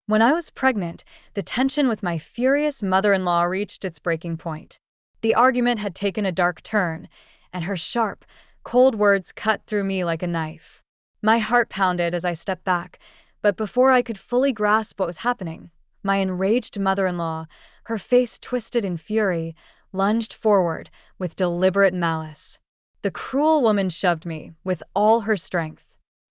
When I was pregnant, the tension with my furious mother-in-law reached its breaking point. The argument had taken a dark turn, and her sharp, cold words cut through me like a knife. My heart pounded as I stepped back, but before I could fully grasp what was happening, my enraged mother-in-law, her face twisted in fury, lunged forward with deliberate malice. The cruel woman shoved me with all her strength.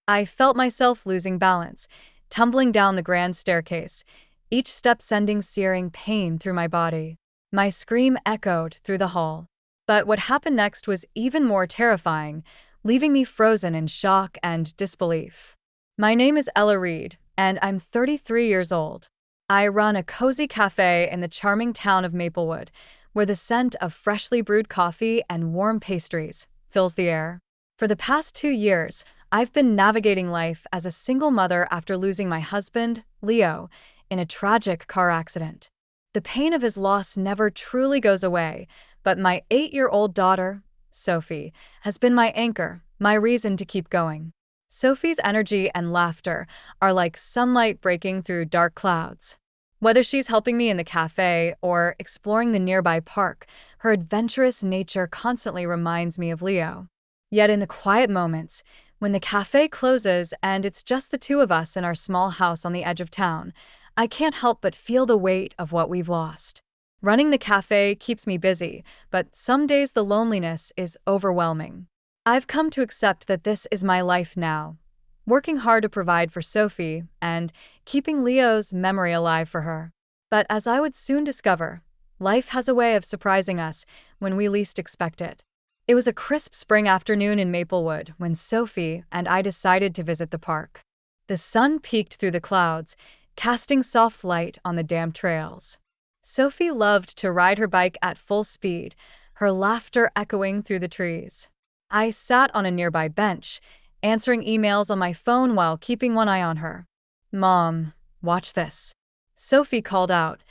I felt myself losing balance, tumbling down the grand staircase, each step sending searing pain through my body. My scream echoed through the hall. But what happened next was even more terrifying, leaving me frozen in shock and disbelief. My name is Ella Reed, and I'm 33 years old. I run a cozy cafe in the charming town of Maplewood, where the scent of freshly brewed coffee and warm pastries fills the air. For the past 2 years, I've been navigating life as a single mother after losing my husband, Leo, in a tragic car accident. The pain of his loss never truly goes away, but my 8-year-old daughter, Sophie, has been my anchor, my reason to keep going. Sophie's energy and laughter are like sunlight breaking through dark clouds. Whether she's helping me in the cafe or exploring the nearby park, her adventurous nature constantly reminds me of Leo. Yet in the quiet moments, when the cafe closes and it's just the two of us in our small house on the edge of town, I can't help but feel the weight of what we've lost. Running the cafe keeps me busy, but some days the loneliness is overwhelming. I've come to accept that this is my life now, working hard to provide for Sophie and keeping Leo's memory alive for her. But as I would soon discover, life has a way of surprising us when we least expect it. It was a crisp spring afternoon in Maplewood when Sophie and I decided to visit the park. The sun peeked through the clouds, casting soft light on the damp trails. Sophie loved to ride her bike at full speed, her laughter echoing through the trees. I sat on a nearby bench, answering emails on my phone while keeping one eye on her. "Mom, watch this," Sophie called out,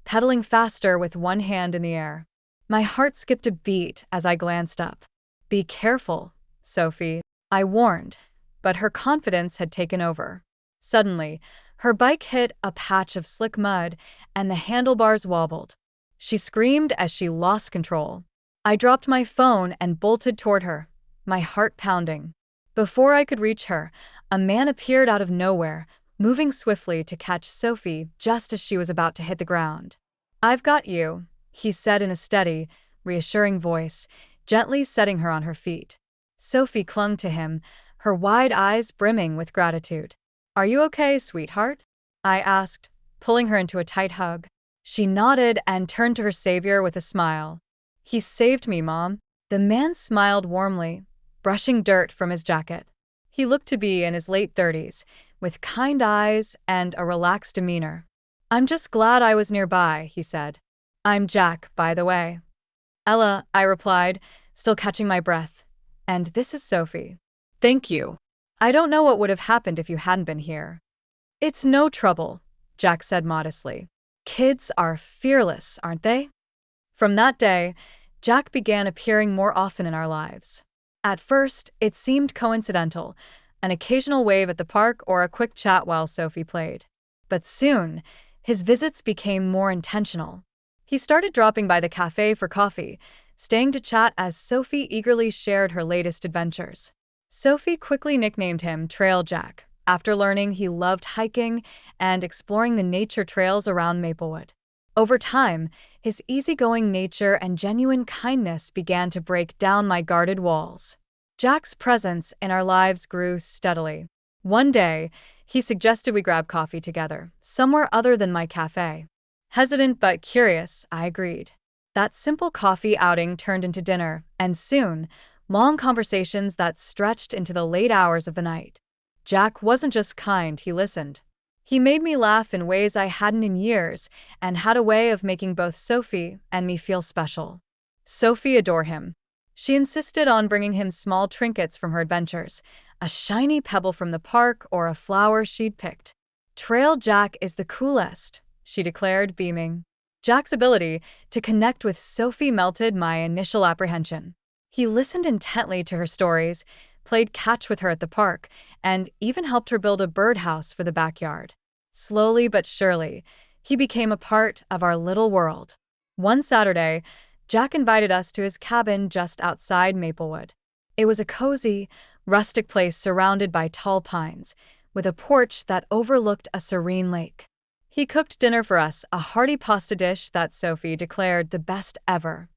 pedaling faster with one hand in the air. My heart skipped a beat as I glanced up. "Be careful, Sophie," I warned, but her confidence had taken over. Suddenly, her bike hit a patch of slick mud and the handlebars wobbled. She screamed as she lost control. I dropped my phone and bolted toward her, my heart pounding. Before I could reach her, a man appeared out of nowhere, moving swiftly to catch Sophie just as she was about to hit the ground. "I've got you," he said in a steady, reassuring voice, gently setting her on her feet. Sophie clung to him, her wide eyes brimming with gratitude. "Are you okay, sweetheart?" I asked, pulling her into a tight hug. She nodded and turned to her savior with a smile. "He saved me, Mom." The man smiled warmly, brushing dirt from his jacket. He looked to be in his late 30s, with kind eyes and a relaxed demeanor. "I'm just glad I was nearby," he said. "I'm Jack, by the way." "Ella," I replied, still catching my breath. "And this is Sophie." "Thank you. I don't know what would have happened if you hadn't been here." "It's no trouble," Jack said modestly. "Kids are fearless, aren't they?" From that day, Jack began appearing more often in our lives. At first, it seemed coincidental, an occasional wave at the park or a quick chat while Sophie played. But soon, his visits became more intentional. He started dropping by the cafe for coffee, staying to chat as Sophie eagerly shared her latest adventures. Sophie quickly nicknamed him Trail Jack, after learning he loved hiking and exploring the nature trails around Maplewood. Over time, his easygoing nature and genuine kindness began to break down my guarded walls. Jack's presence in our lives grew steadily. One day, he suggested we grab coffee together, somewhere other than my cafe. Hesitant but curious, I agreed. That simple coffee outing turned into dinner, and soon, long conversations that stretched into the late hours of the night. Jack wasn't just kind, he listened. He made me laugh in ways I hadn't in years, and had a way of making both Sophie and me feel special. Sophie adored him. She insisted on bringing him small trinkets from her adventures, a shiny pebble from the park or a flower she'd picked. "Trail Jack is the coolest," she declared, beaming. Jack's ability to connect with Sophie melted my initial apprehension. He listened intently to her stories, played catch with her at the park, and even helped her build a birdhouse for the backyard. Slowly but surely, he became a part of our little world. One Saturday, Jack invited us to his cabin just outside Maplewood. It was a cozy, rustic place surrounded by tall pines, with a porch that overlooked a serene lake. He cooked dinner for us, a hearty pasta dish that Sophie declared the best ever.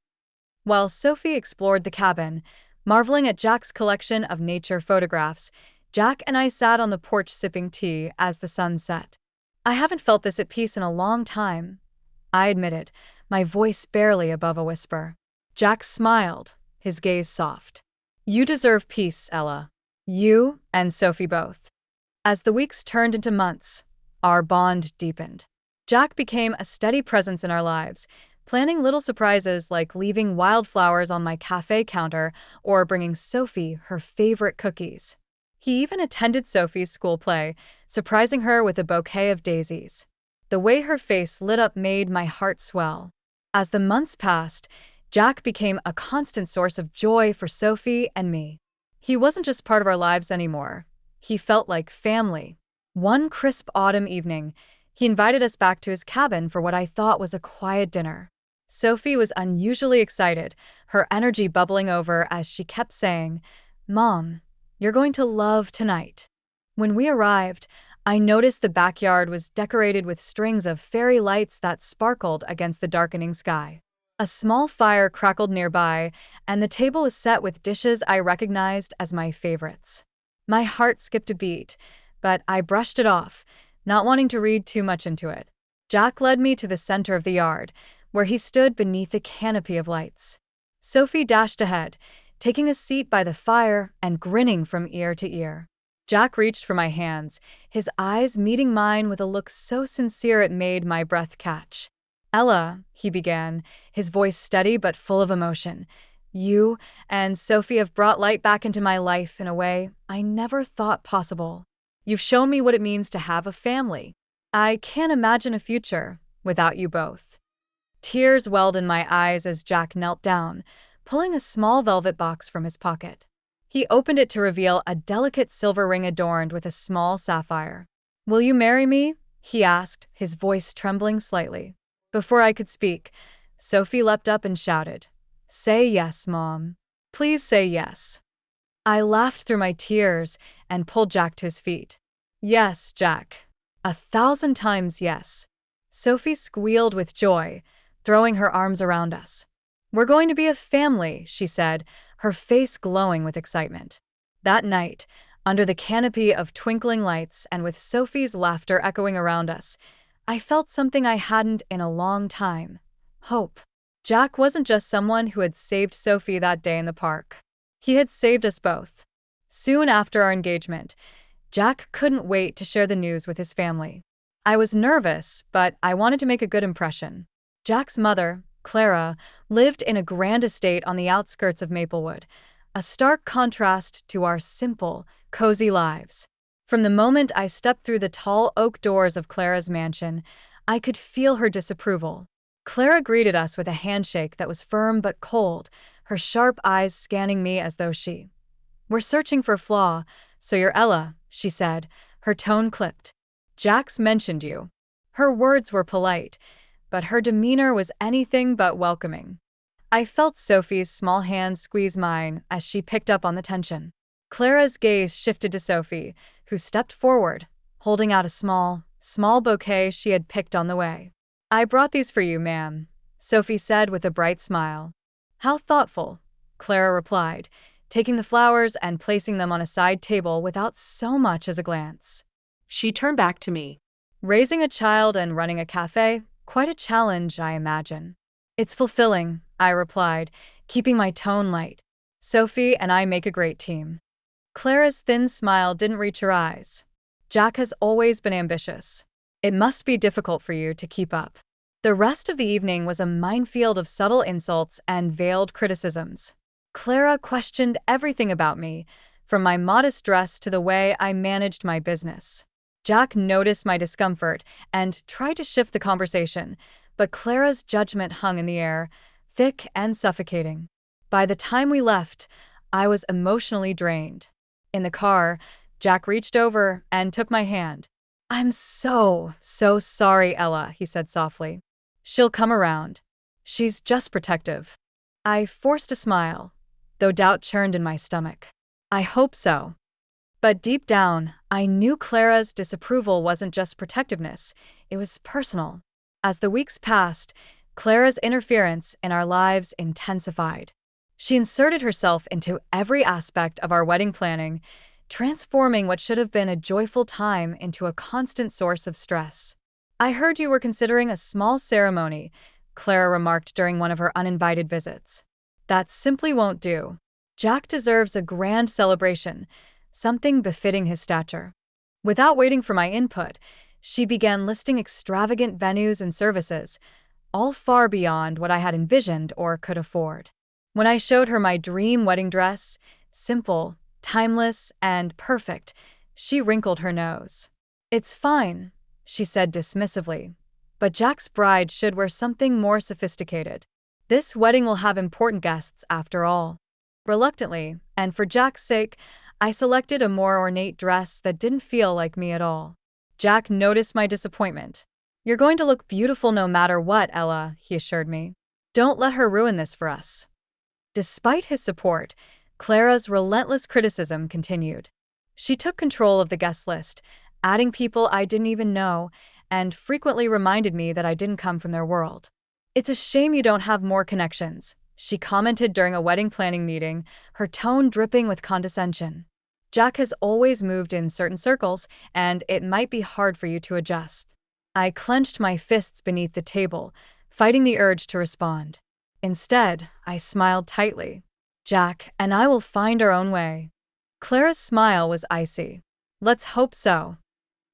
While Sophie explored the cabin, marveling at Jack's collection of nature photographs, Jack and I sat on the porch sipping tea as the sun set. I haven't felt this at peace in a long time, I admitted, my voice barely above a whisper. Jack smiled, his gaze soft. You deserve peace, Ella. You and Sophie both. As the weeks turned into months, our bond deepened. Jack became a steady presence in our lives, planning little surprises like leaving wildflowers on my cafe counter or bringing Sophie her favorite cookies. He even attended Sophie's school play, surprising her with a bouquet of daisies. The way her face lit up made my heart swell. As the months passed, Jack became a constant source of joy for Sophie and me. He wasn't just part of our lives anymore. He felt like family. One crisp autumn evening, he invited us back to his cabin for what I thought was a quiet dinner. Sophie was unusually excited, her energy bubbling over as she kept saying, "Mom, you're going to love tonight." When we arrived, I noticed the backyard was decorated with strings of fairy lights that sparkled against the darkening sky. A small fire crackled nearby, and the table was set with dishes I recognized as my favorites. My heart skipped a beat, but I brushed it off, not wanting to read too much into it. Jack led me to the center of the yard, where he stood beneath a canopy of lights. Sophie dashed ahead, taking a seat by the fire and grinning from ear to ear. Jack reached for my hands, his eyes meeting mine with a look so sincere it made my breath catch. "Ella," he began, his voice steady but full of emotion, "you and Sophie have brought light back into my life in a way I never thought possible. You've shown me what it means to have a family. I can't imagine a future without you both." Tears welled in my eyes as Jack knelt down, pulling a small velvet box from his pocket. He opened it to reveal a delicate silver ring adorned with a small sapphire. "Will you marry me?" he asked, his voice trembling slightly. Before I could speak, Sophie leapt up and shouted, "Say yes, Mom. Please say yes." I laughed through my tears and pulled Jack to his feet. "Yes, Jack. 1,000 times yes." Sophie squealed with joy, throwing her arms around us. "We're going to be a family," she said, her face glowing with excitement. That night, under the canopy of twinkling lights and with Sophie's laughter echoing around us, I felt something I hadn't in a long time: hope. Jack wasn't just someone who had saved Sophie that day in the park. He had saved us both. Soon after our engagement, Jack couldn't wait to share the news with his family. I was nervous, but I wanted to make a good impression. Jack's mother, Clara, lived in a grand estate on the outskirts of Maplewood, a stark contrast to our simple, cozy lives. From the moment I stepped through the tall oak doors of Clara's mansion, I could feel her disapproval. Clara greeted us with a handshake that was firm but cold, her sharp eyes scanning me as though she were searching for a flaw. "So you're Ella," she said, her tone clipped. "Jack's mentioned you." Her words were polite, but her demeanor was anything but welcoming. I felt Sophie's small hand squeeze mine as she picked up on the tension. Clara's gaze shifted to Sophie, who stepped forward, holding out a small bouquet she had picked on the way. "I brought these for you, ma'am," Sophie said with a bright smile. "How thoughtful," Clara replied, taking the flowers and placing them on a side table without so much as a glance. She turned back to me. "Raising a child and running a cafe, quite a challenge, I imagine." "It's fulfilling," I replied, keeping my tone light. "Sophie and I make a great team." Clara's thin smile didn't reach her eyes. "Jack has always been ambitious. It must be difficult for you to keep up." The rest of the evening was a minefield of subtle insults and veiled criticisms. Clara questioned everything about me, from my modest dress to the way I managed my business. Jack noticed my discomfort and tried to shift the conversation, but Clara's judgment hung in the air, thick and suffocating. By the time we left, I was emotionally drained. In the car, Jack reached over and took my hand. I'm so sorry, Ella, he said softly. She'll come around. She's just protective. I forced a smile, though doubt churned in my stomach. I hope so. But deep down, I knew Clara's disapproval wasn't just protectiveness, it was personal. As the weeks passed, Clara's interference in our lives intensified. She inserted herself into every aspect of our wedding planning, transforming what should have been a joyful time into a constant source of stress. I heard you were considering a small ceremony, Clara remarked during one of her uninvited visits. That simply won't do. Jack deserves a grand celebration, something befitting his stature. Without waiting for my input, she began listing extravagant venues and services, all far beyond what I had envisioned or could afford. When I showed her my dream wedding dress, simple, timeless, and perfect, she wrinkled her nose. It's fine, she said dismissively, but Jack's bride should wear something more sophisticated. This wedding will have important guests after all. Reluctantly, and for Jack's sake, I selected a more ornate dress that didn't feel like me at all. Jack noticed my disappointment. You're going to look beautiful no matter what, Ella, he assured me. Don't let her ruin this for us. Despite his support, Clara's relentless criticism continued. She took control of the guest list, adding people I didn't even know, and frequently reminded me that I didn't come from their world. It's a shame you don't have more connections, she commented during a wedding planning meeting, her tone dripping with condescension. Jack has always moved in certain circles, and it might be hard for you to adjust. I clenched my fists beneath the table, fighting the urge to respond. Instead, I smiled tightly. Jack and I will find our own way. Clara's smile was icy. Let's hope so.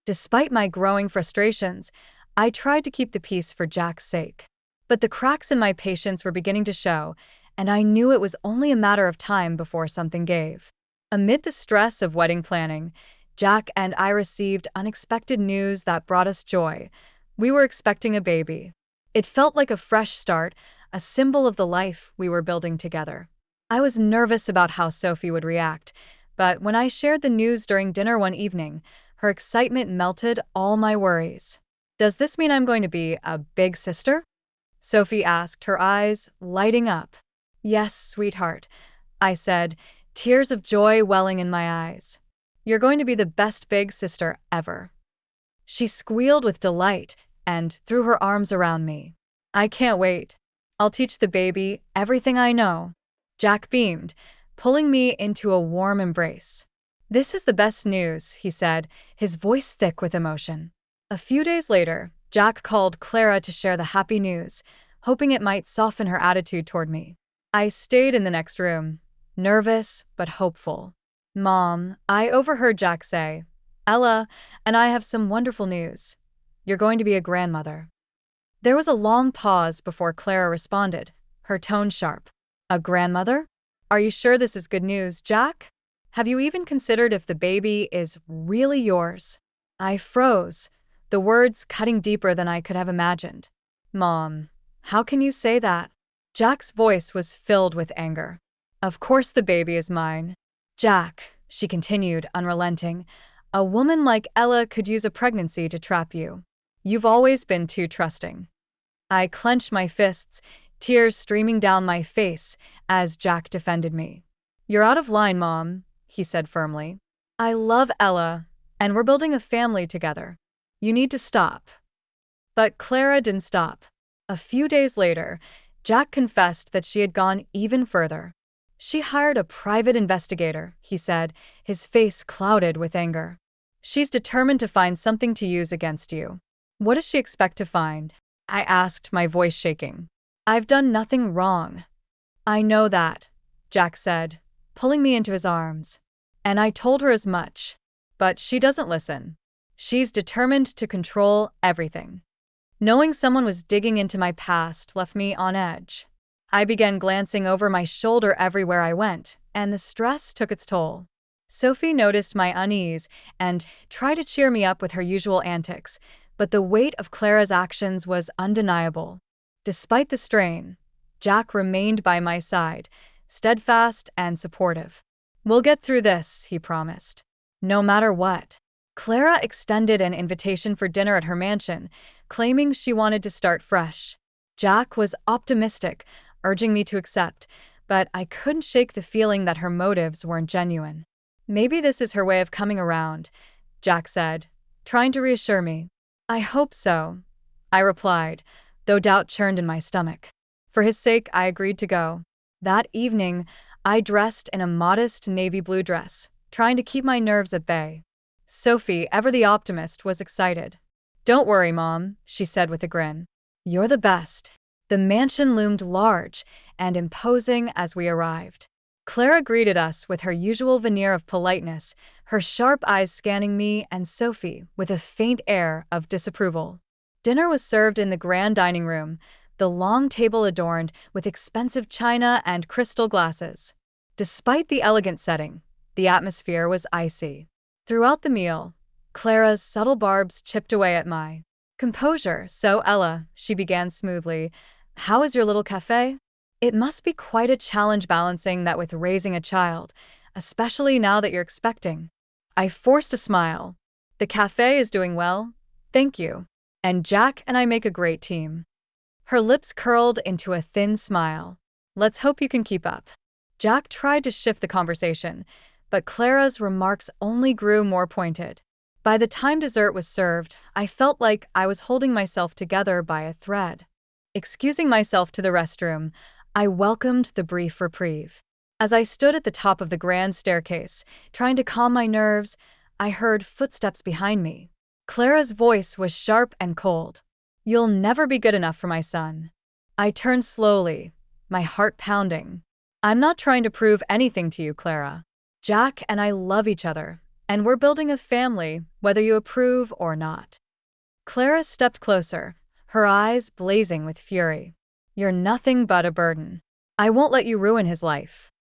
Despite my growing frustrations, I tried to keep the peace for Jack's sake. But the cracks in my patience were beginning to show, and I knew it was only a matter of time before something gave. Amid the stress of wedding planning, Jack and I received unexpected news that brought us joy. We were expecting a baby. It felt like a fresh start, a symbol of the life we were building together. I was nervous about how Sophie would react, but when I shared the news during dinner one evening, her excitement melted all my worries. Does this mean I'm going to be a big sister? Sophie asked, her eyes lighting up. Yes, sweetheart, I said, tears of joy welling in my eyes. You're going to be the best big sister ever. She squealed with delight and threw her arms around me. I can't wait. I'll teach the baby everything I know. Jack beamed, pulling me into a warm embrace. This is the best news, he said, his voice thick with emotion. A few days later, Jack called Clara to share the happy news, hoping it might soften her attitude toward me. I stayed in the next room, nervous but hopeful. Mom, I overheard Jack say, Ella and I have some wonderful news. You're going to be a grandmother. There was a long pause before Clara responded, her tone sharp. A grandmother? Are you sure this is good news, Jack? Have you even considered if the baby is really yours? I froze, the words cutting deeper than I could have imagined. Mom, how can you say that? Jack's voice was filled with anger. Of course the baby is mine. Jack, she continued, unrelenting, a woman like Ella could use a pregnancy to trap you. You've always been too trusting. I clenched my fists, tears streaming down my face as Jack defended me. You're out of line, Mom, he said firmly. I love Ella, and we're building a family together. You need to stop. But Clara didn't stop. A few days later, Jack confessed that she had gone even further. She hired a private investigator, he said, his face clouded with anger. She's determined to find something to use against you. What does she expect to find? I asked, my voice shaking. I've done nothing wrong. I know that, Jack said, pulling me into his arms. And I told her as much. But she doesn't listen. She's determined to control everything. Knowing someone was digging into my past left me on edge. I began glancing over my shoulder everywhere I went, and the stress took its toll. Sophie noticed my unease and tried to cheer me up with her usual antics, but the weight of Clara's actions was undeniable. Despite the strain, Jack remained by my side, steadfast and supportive. We'll get through this, he promised. No matter what. Clara extended an invitation for dinner at her mansion, claiming she wanted to start fresh. Jack was optimistic, urging me to accept, but I couldn't shake the feeling that her motives weren't genuine. Maybe this is her way of coming around, Jack said, trying to reassure me. I hope so, I replied, though doubt churned in my stomach. For his sake, I agreed to go. That evening, I dressed in a modest navy blue dress, trying to keep my nerves at bay. Sophie, ever the optimist, was excited. Don't worry, Mom, she said with a grin. You're the best. The mansion loomed large and imposing as we arrived. Clara greeted us with her usual veneer of politeness, her sharp eyes scanning me and Sophie with a faint air of disapproval. Dinner was served in the grand dining room, the long table adorned with expensive china and crystal glasses. Despite the elegant setting, the atmosphere was icy. Throughout the meal, Clara's subtle barbs chipped away at my composure. So, Ella, she began smoothly, how is your little cafe? It must be quite a challenge balancing that with raising a child, especially now that you're expecting. I forced a smile. The cafe is doing well, thank you. And Jack and I make a great team. Her lips curled into a thin smile. Let's hope you can keep up. Jack tried to shift the conversation, but Clara's remarks only grew more pointed. By the time dessert was served, I felt like I was holding myself together by a thread. Excusing myself to the restroom, I welcomed the brief reprieve. As I stood at the top of the grand staircase, trying to calm my nerves, I heard footsteps behind me. Clara's voice was sharp and cold. You'll never be good enough for my son. I turned slowly, my heart pounding. I'm not trying to prove anything to you, Clara. Jack and I love each other, and we're building a family, whether you approve or not. Clara stepped closer, her eyes blazing with fury. You're nothing but a burden. I won't let you ruin his life.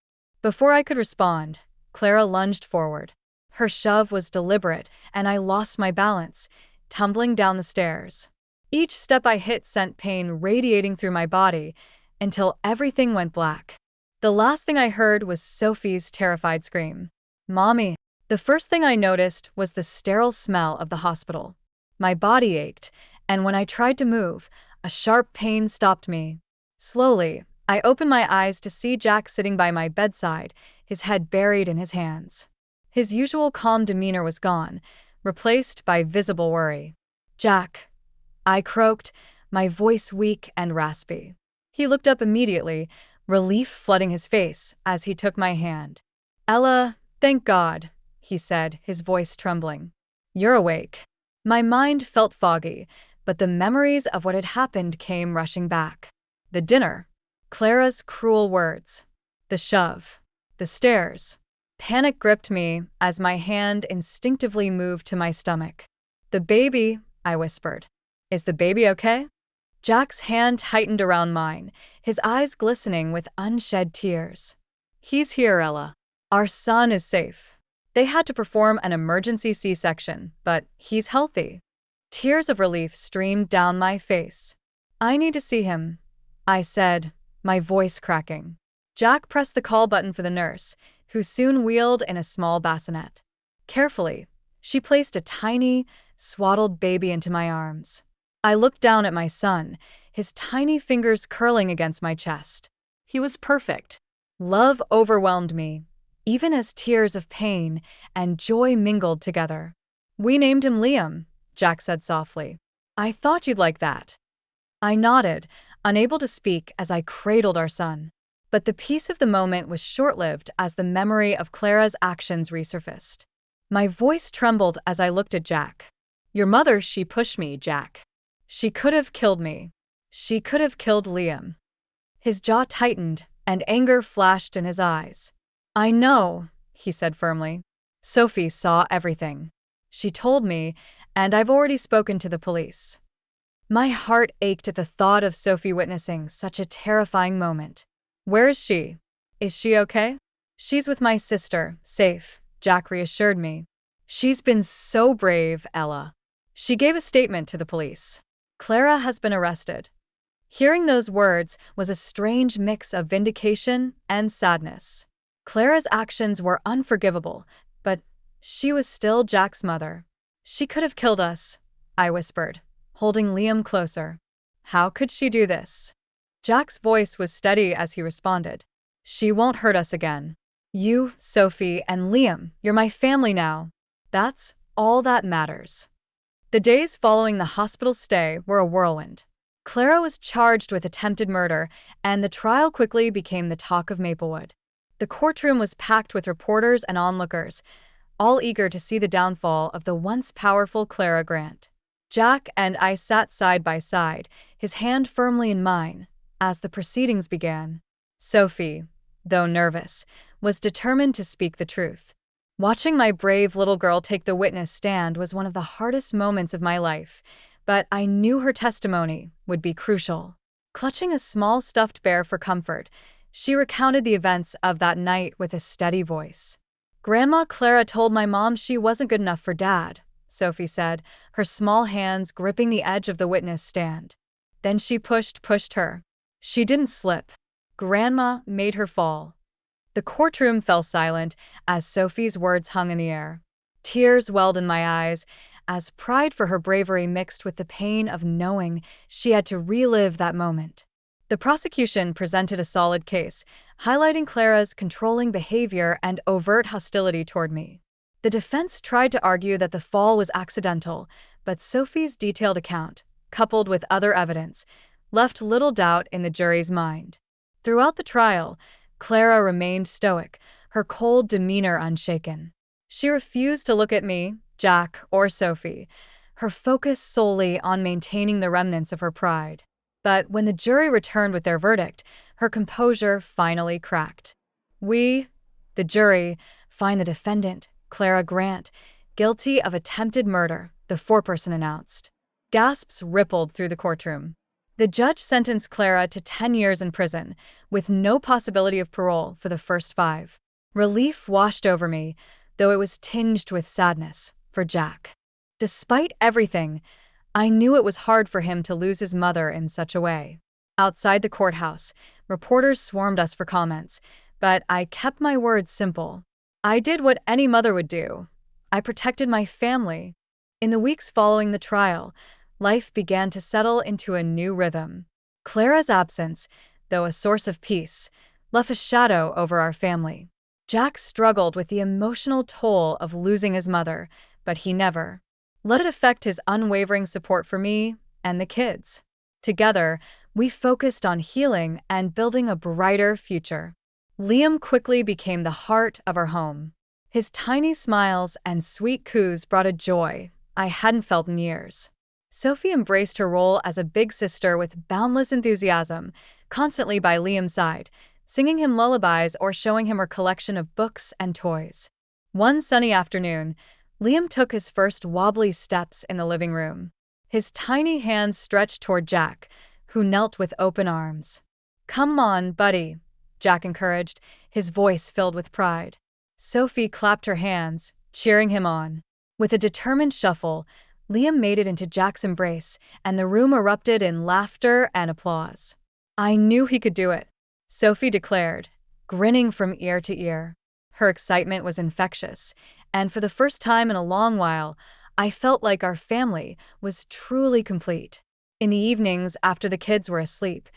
Before I could respond, Clara lunged forward. Her shove was deliberate, and I lost my balance, tumbling down the stairs. Each step I hit sent pain radiating through my body until everything went black. The last thing I heard was Sophie's terrified scream. Mommy! The first thing I noticed was the sterile smell of the hospital. My body ached, and when I tried to move, a sharp pain stopped me. Slowly, I opened my eyes to see Jack sitting by my bedside, his head buried in his hands. His usual calm demeanor was gone, replaced by visible worry. Jack, I croaked, my voice weak and raspy. He looked up immediately, relief flooding his face as he took my hand. Ella, thank God, he said, his voice trembling. You're awake. My mind felt foggy, but the memories of what had happened came rushing back. The dinner, Clara's cruel words, the shove, the stares. Panic gripped me as my hand instinctively moved to my stomach. The baby, I whispered. Is the baby okay? Jack's hand tightened around mine, his eyes glistening with unshed tears. He's here, Ella. Our son is safe. They had to perform an emergency C-section, but he's healthy. Tears of relief streamed down my face. I need to see him, I said, my voice cracking. Jack pressed the call button for the nurse, who soon wheeled in a small bassinet. Carefully, she placed a tiny, swaddled baby into my arms. I looked down at my son, his tiny fingers curling against my chest. He was perfect. Love overwhelmed me, even as tears of pain and joy mingled together. We named him Liam, Jack said softly. I thought you'd like that. I nodded, unable to speak as I cradled our son. But the peace of the moment was short-lived as the memory of Clara's actions resurfaced. My voice trembled as I looked at Jack. Your mother, she pushed me, Jack. She could have killed me. She could have killed Liam. His jaw tightened, and anger flashed in his eyes. I know, he said firmly. Sophie saw everything. She told me, and I've already spoken to the police. My heart ached at the thought of Sophie witnessing such a terrifying moment. Where is she? Is she okay? She's with my sister, safe, Jack reassured me. She's been so brave, Ella. She gave a statement to the police. Clara has been arrested. Hearing those words was a strange mix of vindication and sadness. Clara's actions were unforgivable, but she was still Jack's mother. She could have killed us, I whispered, holding Liam closer. How could she do this? Jack's voice was steady as he responded. She won't hurt us again. You, Sophie, and Liam, you're my family now. That's all that matters. The days following the hospital stay were a whirlwind. Clara was charged with attempted murder, and the trial quickly became the talk of Maplewood. The courtroom was packed with reporters and onlookers, all eager to see the downfall of the once powerful Clara Grant. Jack and I sat side by side, his hand firmly in mine, as the proceedings began. Sophie, though nervous, was determined to speak the truth. Watching my brave little girl take the witness stand was one of the hardest moments of my life, but I knew her testimony would be crucial. Clutching a small stuffed bear for comfort, she recounted the events of that night with a steady voice. Grandma Clara told my mom she wasn't good enough for Dad, Sophie said, her small hands gripping the edge of the witness stand. Then she pushed her. She didn't slip. Grandma made her fall. The courtroom fell silent as Sophie's words hung in the air. Tears welled in my eyes as pride for her bravery mixed with the pain of knowing she had to relive that moment. The prosecution presented a solid case, highlighting Clara's controlling behavior and overt hostility toward me. The defense tried to argue that the fall was accidental, but Sophie's detailed account, coupled with other evidence, left little doubt in the jury's mind. Throughout the trial, Clara remained stoic, her cold demeanor unshaken. She refused to look at me, Jack, or Sophie, her focus solely on maintaining the remnants of her pride. But when the jury returned with their verdict, her composure finally cracked. We, the jury, find the defendant, Clara Grant, guilty of attempted murder, the foreperson announced. Gasps rippled through the courtroom. The judge sentenced Clara to 10 years in prison, with no possibility of parole for the first 5. Relief washed over me, though it was tinged with sadness, for Jack. Despite everything, I knew it was hard for him to lose his mother in such a way. Outside the courthouse, reporters swarmed us for comments, but I kept my words simple. I did what any mother would do. I protected my family. In the weeks following the trial, life began to settle into a new rhythm. Clara's absence, though a source of peace, left a shadow over our family. Jack struggled with the emotional toll of losing his mother, but he never let it affect his unwavering support for me and the kids. Together, we focused on healing and building a brighter future. Liam quickly became the heart of our home. His tiny smiles and sweet coos brought a joy I hadn't felt in years. Sophie embraced her role as a big sister with boundless enthusiasm, constantly by Liam's side, singing him lullabies or showing him her collection of books and toys. One sunny afternoon, Liam took his first wobbly steps in the living room. His tiny hands stretched toward Jack, who knelt with open arms. "Come on, buddy," Jack encouraged, his voice filled with pride. Sophie clapped her hands, cheering him on. With a determined shuffle, Liam made it into Jack's embrace, and the room erupted in laughter and applause. "I knew he could do it," Sophie declared, grinning from ear to ear. Her excitement was infectious, and for the first time in a long while, I felt like our family was truly complete. In the evenings after the kids were asleep,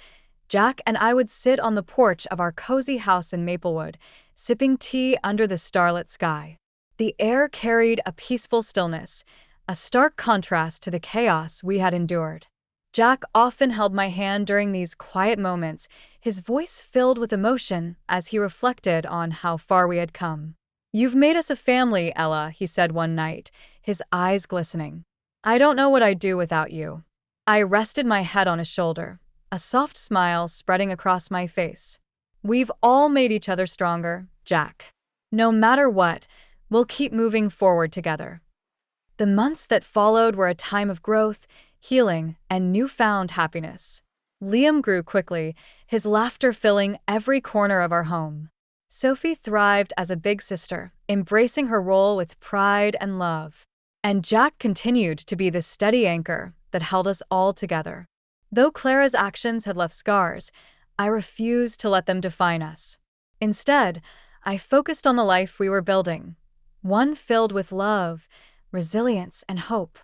Jack and I would sit on the porch of our cozy house in Maplewood, sipping tea under the starlit sky. The air carried a peaceful stillness, a stark contrast to the chaos we had endured. Jack often held my hand during these quiet moments, his voice filled with emotion as he reflected on how far we had come. "You've made us a family, Ella," he said one night, his eyes glistening. "I don't know what I'd do without you." I rested my head on his shoulder, a soft smile spreading across my face. "We've all made each other stronger, Jack. No matter what, we'll keep moving forward together." The months that followed were a time of growth, healing, and newfound happiness. Liam grew quickly, his laughter filling every corner of our home. Sophie thrived as a big sister, embracing her role with pride and love. And Jack continued to be the steady anchor that held us all together. Though Clara's actions had left scars, I refused to let them define us. Instead, I focused on the life we were building, one filled with love, resilience, and hope.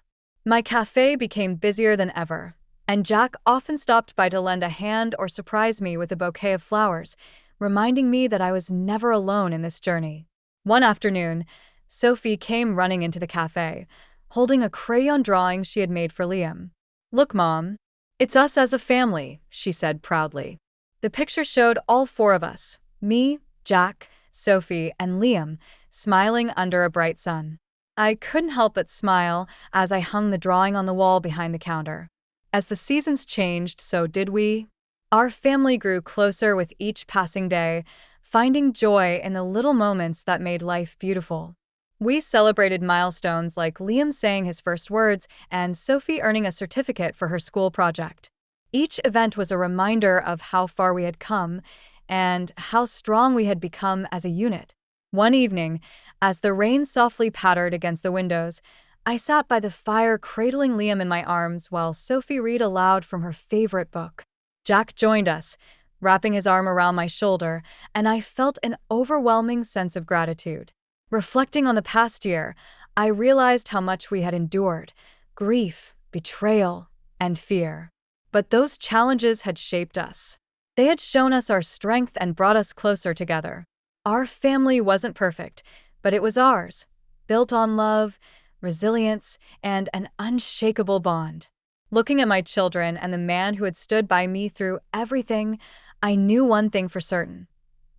My cafe became busier than ever, and Jack often stopped by to lend a hand or surprise me with a bouquet of flowers, reminding me that I was never alone in this journey. One afternoon, Sophie came running into the cafe, holding a crayon drawing she had made for Liam. "Look, Mom, it's us as a family," she said proudly. The picture showed all four of us, me, Jack, Sophie, and Liam, smiling under a bright sun. I couldn't help but smile as I hung the drawing on the wall behind the counter. As the seasons changed, so did we. Our family grew closer with each passing day, finding joy in the little moments that made life beautiful. We celebrated milestones like Liam saying his first words and Sophie earning a certificate for her school project. Each event was a reminder of how far we had come and how strong we had become as a unit. One evening, as the rain softly pattered against the windows, I sat by the fire cradling Liam in my arms while Sophie read aloud from her favorite book. Jack joined us, wrapping his arm around my shoulder, and I felt an overwhelming sense of gratitude. Reflecting on the past year, I realized how much we had endured: grief, betrayal, and fear. But those challenges had shaped us. They had shown us our strength and brought us closer together. Our family wasn't perfect, but it was ours, built on love, resilience, and an unshakable bond. Looking at my children and the man who had stood by me through everything, I knew one thing for certain: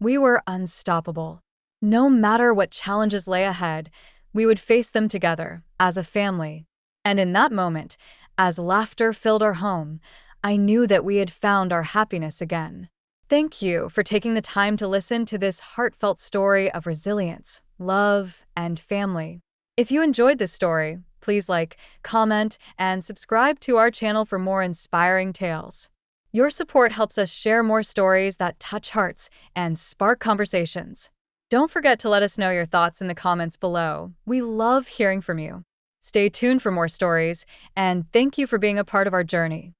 we were unstoppable. No matter what challenges lay ahead, we would face them together, as a family. And in that moment, as laughter filled our home, I knew that we had found our happiness again. Thank you for taking the time to listen to this heartfelt story of resilience, love, and family. If you enjoyed this story, please like, comment, and subscribe to our channel for more inspiring tales. Your support helps us share more stories that touch hearts and spark conversations. Don't forget to let us know your thoughts in the comments below. We love hearing from you. Stay tuned for more stories, and thank you for being a part of our journey.